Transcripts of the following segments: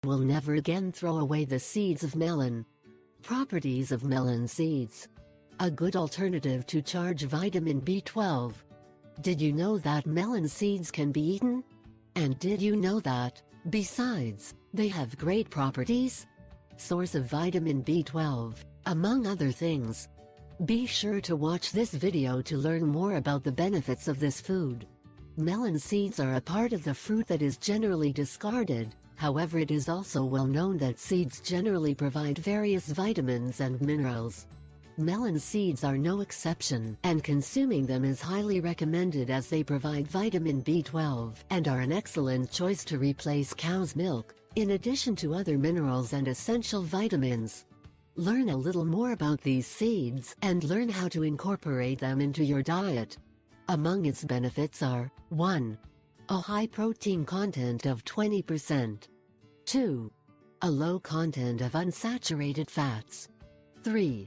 will never again throw away the seeds of melon. Properties of melon seeds. A good alternative to charge vitamin B12. Did you know that melon seeds can be eaten? And did you know that, besides, they have great properties? Source of vitamin B12, among other things. Be sure to watch this video to learn more about the benefits of this food. Melon seeds are a part of the fruit that is generally discarded, however it is also well known that seeds generally provide various vitamins and minerals. Melon seeds are no exception, and consuming them is highly recommended as they provide vitamin B12 and are an excellent choice to replace cow's milk, in addition to other minerals and essential vitamins. Learn a little more about these seeds and learn how to incorporate them into your diet. Among its benefits are 1. A high protein content of 20%. 2. A low content of unsaturated fats. 3.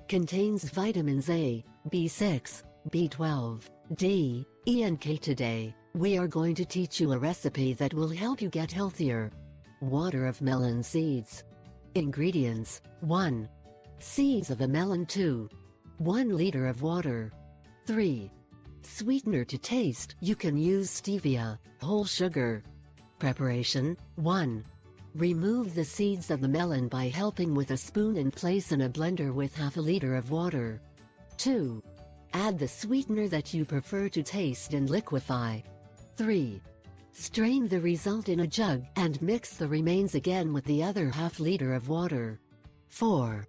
Contains vitamins A, B6, B12, D, E and K. Today, we are going to teach you a recipe that will help you get healthier. Water of melon seeds. Ingredients: 1. Seeds of a melon. 2. 1 liter of water. 3. Sweetener to taste. You can use stevia, whole sugar. Preparation: 1. Remove the seeds of the melon by helping with a spoon and place in a blender with half a liter of water. 2. Add the sweetener that you prefer to taste and liquefy. 3. Strain the result in a jug and mix the remains again with the other half liter of water. 4.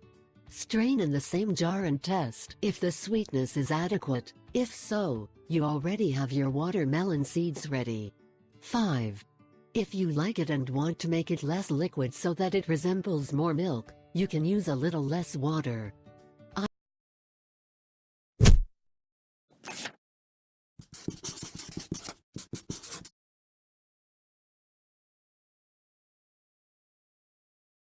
Strain in the same jar and test if the sweetness is adequate. If so, you already have your watermelon seeds ready. 5. If you like it and want to make it less liquid so that it resembles more milk, you can use a little less water.